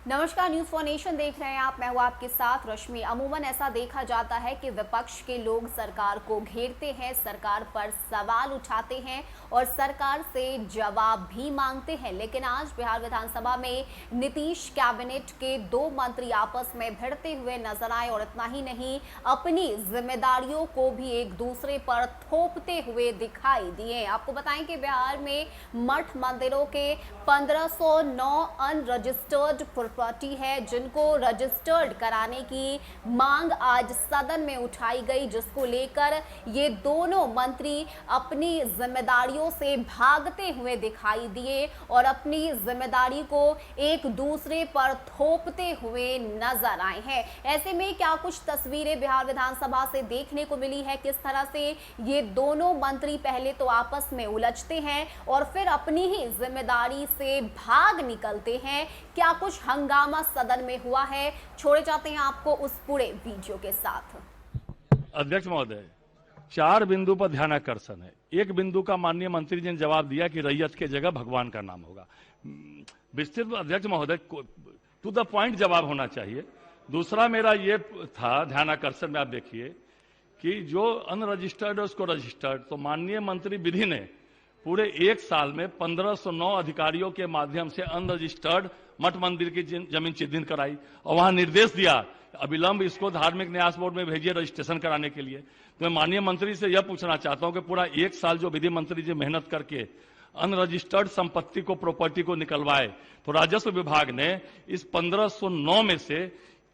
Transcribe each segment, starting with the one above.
नमस्कार, news for nation देख रहे हैं आप। मैं हूं आपके साथ रश्मि। अमूमन ऐसा देखा जाता है कि विपक्ष के लोग सरकार को घेरते हैं, सरकार पर सवाल उठाते हैं और सरकार से जवाब भी मांगते हैं। लेकिन आज बिहार विधानसभा में नीतीश कैबिनेट के 2 मंत्री आपस में भिड़ते हुए नजर आए और इतना ही नहीं, अपनी जिम्मेदारियों को भी एक दूसरे पर थोपते हुए दिखाई दिए। आपको बताएं कि बिहार में मठ मंदिरों के 1509 अनरजिस्टर्ड प्रॉपर्टी है, जिनको रजिस्टर्ड कराने की मांग आज सदन में उठाई गई, जिसको लेकर ये दोनों मंत्री अपनी जिम्मेदारियों से भागते हुए दिखाई दिए और अपनी जिम्मेदारी को एक दूसरे पर थोपते हुए नजर आए हैं। ऐसे में क्या कुछ तस्वीरें बिहार विधानसभा से देखने को मिली है, किस तरह से ये दोनों मंत्री पहले तो आपस में उलझते हैं और फिर अपनी ही जिम्मेदारी से भाग निकलते हैं। क्या कुछ हंगामा सदन में हुआ है, छोड़े जाते हैं आपको उस पूरे वीडियो के साथ। अध्यक्ष महोदय, 4 बिंदु पर ध्यानाकर्षण है। एक बिंदु का माननीय मंत्री जी ने जवाब दिया कि रैयत के जगह भगवान का नाम होगा। विस्तृत अध्यक्ष महोदय, टू द पॉइंट जवाब होना चाहिए। दूसरा मेरा ये था ध्यानाकर्षण में, आप देखिए कि जो अनरजिस्टर्ड है उसको रजिस्टर्ड, तो माननीय मंत्री विधि ने पूरे 1 साल में 1509 अधिकारियों के माध्यम से अनरजिस्टर्ड मठ मंदिर की जमीन चिन्हित कराई और वहां निर्देश दिया अविलंब इसको धार्मिक न्यास बोर्ड में भेजिए रजिस्ट्रेशन कराने के लिए। तो मैं माननीय मंत्री से यह पूछना चाहता हूं कि पूरा 1 साल जो विधि मंत्री जी मेहनत करके अनरजिस्टर्ड संपत्ति को, प्रॉपर्टी को निकलवाए, तो राजस्व विभाग ने इस 1509 में से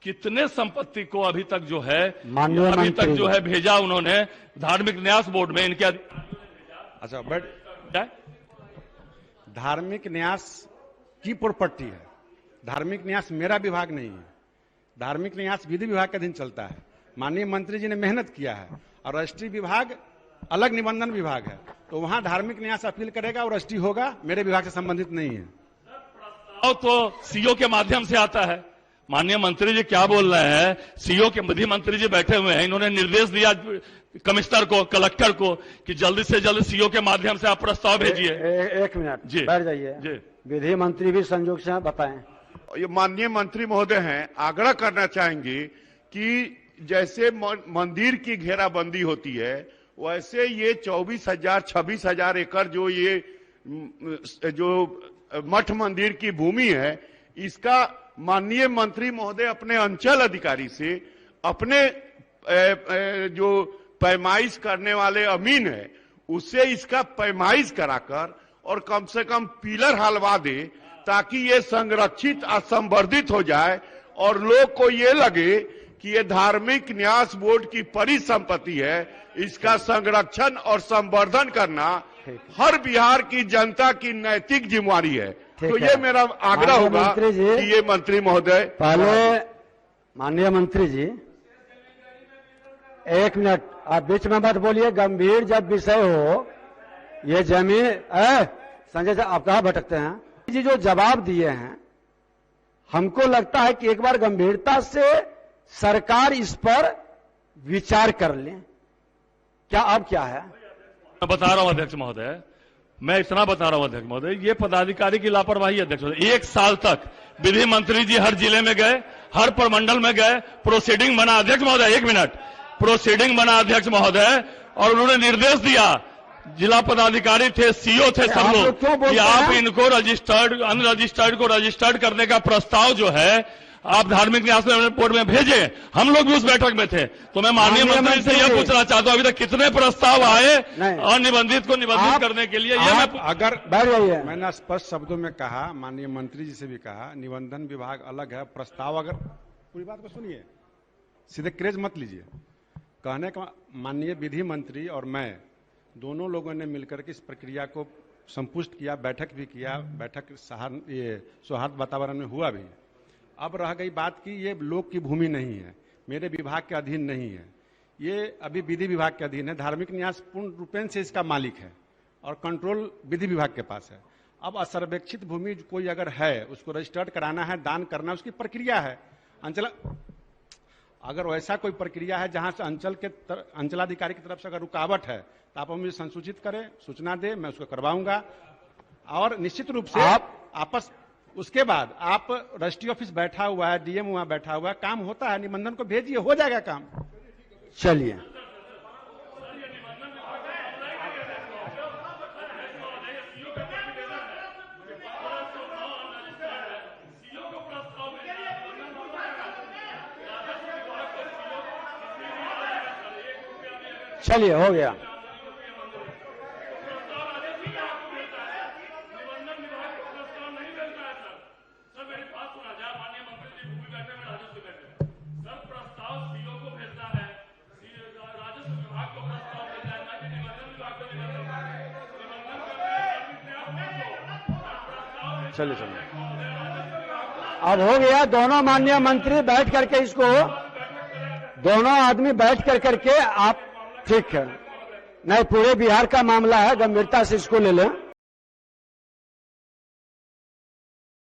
कितने संपत्ति को अभी तक जो है भेजा उन्होंने धार्मिक न्यास बोर्ड में? इनके अच्छा, बट धार्मिक न्यास की प्रॉपर्टी है, धार्मिक न्यास मेरा विभाग नहीं है। धार्मिक न्यास विधि विभाग के अधीन चलता है। माननीय मंत्री जी ने मेहनत किया है और रजिस्ट्री विभाग अलग निबंधन विभाग है, तो वहां धार्मिक न्यास अपील करेगा और रजिस्ट्री होगा, मेरे विभाग से संबंधित नहीं है। प्रस्ताव तो सीओ के माध्यम से आता है। माननीय मंत्री जी क्या बोल रहे हैं? सीओ के विधि मंत्री जी बैठे हुए हैं, इन्होंने निर्देश दिया कमिश्नर को, कलेक्टर को कि जल्दी से जल्दी सीओ के माध्यम से आप प्रस्ताव भेजिए। एक मिनट जी, बैठ जाइए। विधि मंत्री भी संयोग से बताएं। ये माननीय मंत्री महोदय हैं, आग्रह करना चाहेंगे कि जैसे मंदिर की घेराबंदी होती है, वैसे ये 24,000-26,000 एकड़ जो मठ मंदिर की भूमि है, इसका माननीय मंत्री महोदय अपने अंचल अधिकारी से, अपने जो पैमाइश करने वाले अमीन है, उससे इसका पैमाइश कराकर और कम से कम पिलर हलवा दे, ताकि ये संरक्षित और संवर्धित हो जाए और लोग को ये लगे कि ये धार्मिक न्यास बोर्ड की परिसंपत्ति है। इसका संरक्षण और संवर्धन करना हर बिहार की जनता की नैतिक जिम्मेदारी है। तो ये मेरा आग्रह होगा कि ये मंत्री महोदय, पहले माननीय मंत्री जी, एक मिनट, आप बीच में मत बोलिए। गंभीर जब विषय हो, ये जमीन संजय जी, आप कहां भटकते हैं जी? जो जवाब दिए हैं, हमको लगता है कि एक बार गंभीरता से सरकार इस पर विचार कर ले। क्या अब क्या है? मैं बता रहा हूं अध्यक्ष महोदय, मैं इतना बता रहा हूं अध्यक्ष महोदय, ये पदाधिकारी की लापरवाही अध्यक्ष महोदय। 1 साल तक विधि मंत्री जी हर जिले में गए, हर प्रमंडल में गए, प्रोसीडिंग बना अध्यक्ष महोदय, 1 मिनट, प्रोसीडिंग बना अध्यक्ष महोदय, और उन्होंने निर्देश दिया, जिला पदाधिकारी थे, सीओ थे, सब लोग, कि आप इनको रजिस्टर्ड, अनरजिस्टर्ड को रजिस्टर्ड करने का प्रस्ताव जो है आप धार्मिक न्यास बोर्ड में भेजे। हम लोग भी उस बैठक में थे। तो मैं माननीय मंत्री से यह पूछना चाहता हूं, अभी तक कितने प्रस्ताव आए अनिबंधित को निबंधित करने के लिए? अगर मैंने स्पष्ट शब्दों में कहा, माननीय मंत्री जी से भी कहा, निबंधन विभाग अलग है। प्रस्ताव, अगर पूरी बात को सुनिए, सीधे क्रेज मत लीजिए। कहने का माननीय विधि मंत्री और मैं दोनों लोगों ने मिलकर के इस प्रक्रिया को संपुष्ट किया, बैठक भी किया, बैठक सौहार्द वातावरण में हुआ भी। अब रह गई बात कि ये लोक की भूमि नहीं है, मेरे विभाग के अधीन नहीं है, ये अभी विधि विभाग के अधीन है। धार्मिक न्यास पूर्ण रूपेण से इसका मालिक है और कंट्रोल विधि विभाग के पास है। अब असर्वेक्षित भूमि कोई अगर है, उसको रजिस्टर्ड कराना है, दान करना, उसकी प्रक्रिया है। अगर वैसा कोई प्रक्रिया है जहां से अंचलाधिकारी की तरफ से अगर रुकावट है, तो आप मुझे संसूचित करें, सूचना दे, मैं उसको करवाऊंगा। और निश्चित रूप से आप आपस उसके बाद आप रजिस्ट्री ऑफिस बैठा हुआ है, डीएम वहां बैठा हुआ है, काम होता है, निबंधन को भेजिए, हो जाएगा काम। चलिए, चलिए, हो गया। चलिए चलिए, अब हो गया। दोनों माननीय मंत्री बैठ करके इसको, दोनों आदमी बैठ करके आप, ठीक है, नहीं पूरे बिहार का मामला है, गंभीरता से इसको ले लें।